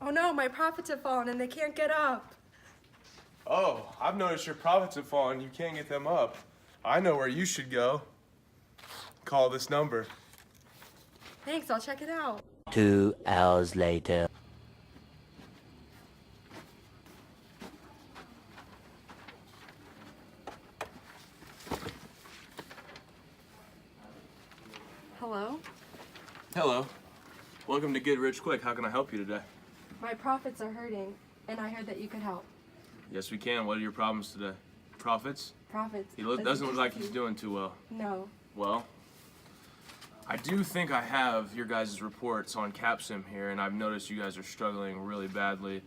Oh no, my profits have fallen and they can't get up. Oh, I've noticed your profits have fallen. You can't get them up. I know where you should go. Call this number. Thanks, I'll check it out. 2 hours later. Hello? Hello. Welcome to Get Rich Quick. How can I help you today? My profits are hurting and I heard that you could help. Yes, we can. What are your problems today? Profits? Profits. He doesn't look like he's doing too well. No. Well, I do think I have your guys' reports on Capsim here, and I've noticed you guys are struggling really badly,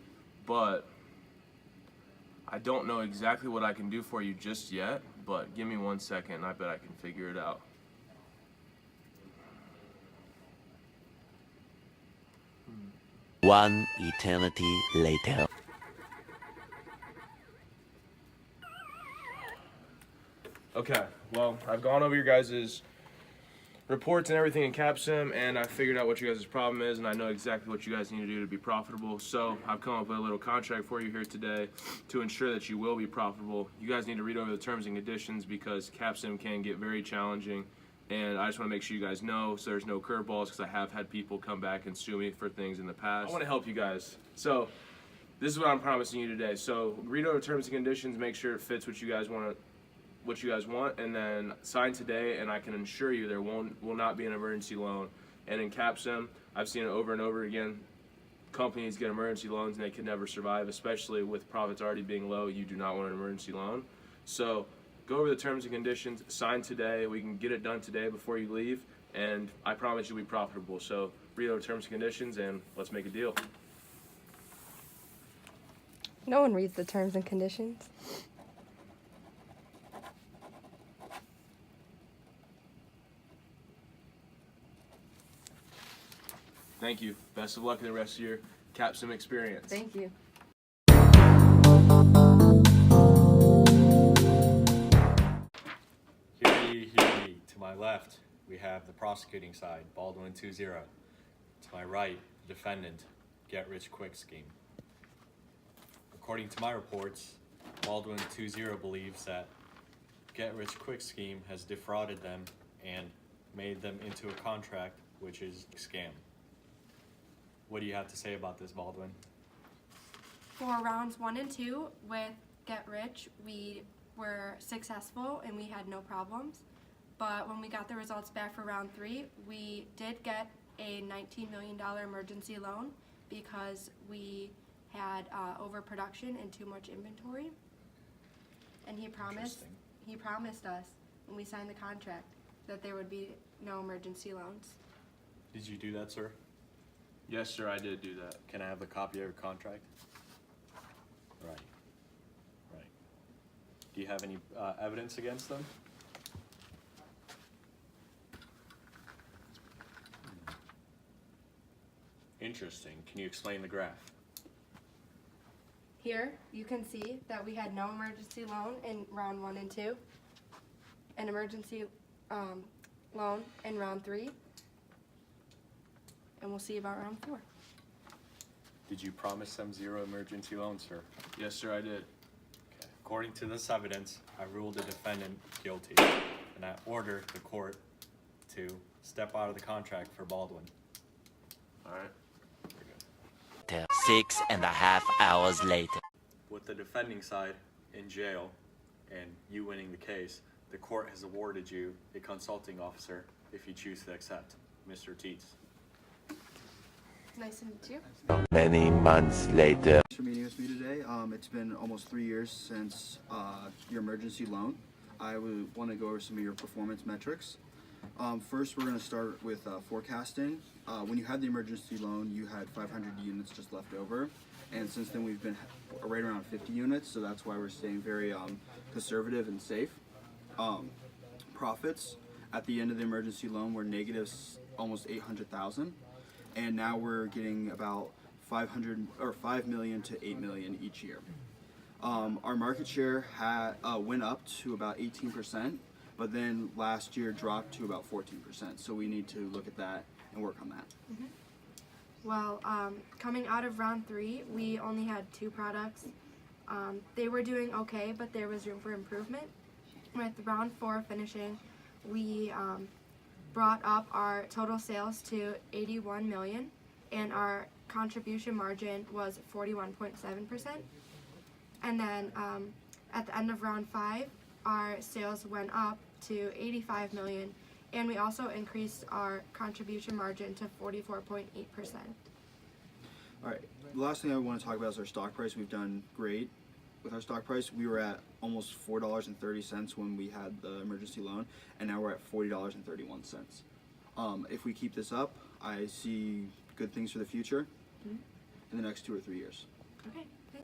but I don't know exactly what I can do for you just yet, but give me 1 second and I bet I can figure it out. One eternity later. Okay, well, I've gone over your guys' reports and everything in Capsim, and I figured out what you guys' problem is, and I know exactly what you guys need to do to be profitable. So I've come up with a little contract for you here today to ensure that you will be profitable. You guys need to read over the terms and conditions because Capsim can get very challenging, and I just want to make sure you guys know so there's no curveballs because I have had people come back and sue me for things in the past. I want to help you guys. So this is what I'm promising you today. So read over the terms and conditions, make sure it fits what you guys want, and then sign today, and I can assure you there will not be an emergency loan. And in Capsim, I've seen it over and over again. Companies get emergency loans and they can never survive, especially with profits already being low. You do not want an emergency loan. So go over the terms and conditions, sign today. We can get it done today before you leave, and I promise you'll be profitable. So read over terms and conditions, and let's make a deal. No one reads the terms and conditions. Thank you. Best of luck in the rest of your Capsim experience. Thank you. Hear ye. To my left, we have the prosecuting side, Baldwin 2-0. To my right, the defendant, Get Rich Quick scheme. According to my reports, Baldwin 2-0 believes that Get Rich Quick scheme has defrauded them and made them into a contract, which is a scam. What do you have to say about this, Baldwin? For rounds 1 and 2 with Get Rich, we were successful and we had no problems. But when we got the results back for round 3, we did get a $19 million emergency loan because we had overproduction and too much inventory. And he promised us when we signed the contract that there would be no emergency loans. Did you do that, sir? Yes, sir, I did do that. Can I have a copy of your contract? Right. Do you have any evidence against them? Interesting. Can you explain the graph? Here, you can see that we had no emergency loan in round 1 and 2, an emergency loan in round 3, and we'll see about round 4. Did you promise them 0 emergency loans, sir? Yes, sir, I did. Okay. According to this evidence, I ruled the defendant guilty, and I order the court to step out of the contract for Baldwin. All right. 6.5 hours later. With the defending side in jail and you winning the case, the court has awarded you a consulting officer if you choose to accept. Mr. Teets. Nice to meet you. Many months later. Thanks for meeting with me today. It's been almost 3 years since your emergency loan. I would want to go over some of your performance metrics. First, we're going to start with forecasting. When you had the emergency loan, you had 500 units just left over, and since then we've been right around 50 units, so that's why we're staying very conservative and safe. Profits at the end of the emergency loan were negative almost 800,000, and now we're getting about 5 million to 8 million each year. Our market share went up to about 18%, but then last year dropped to about 14%. So we need to look at that and work on that. Well, coming out of round 3, we only had 2 products. They were doing okay, but there was room for improvement. With round 4 finishing, we brought up our total sales to 81 million, and our contribution margin was 41.7%. And then at the end of round 5, our sales went up to 85 million, and we also increased our contribution margin to 44.8%. All right. The last thing I want to talk about is our stock price. We've done great with our stock price. We were at almost $4.30 when we had the emergency loan, and now we're at $40.31. If we keep this up, I see good things for the future in the next 2 or 3 years. Okay.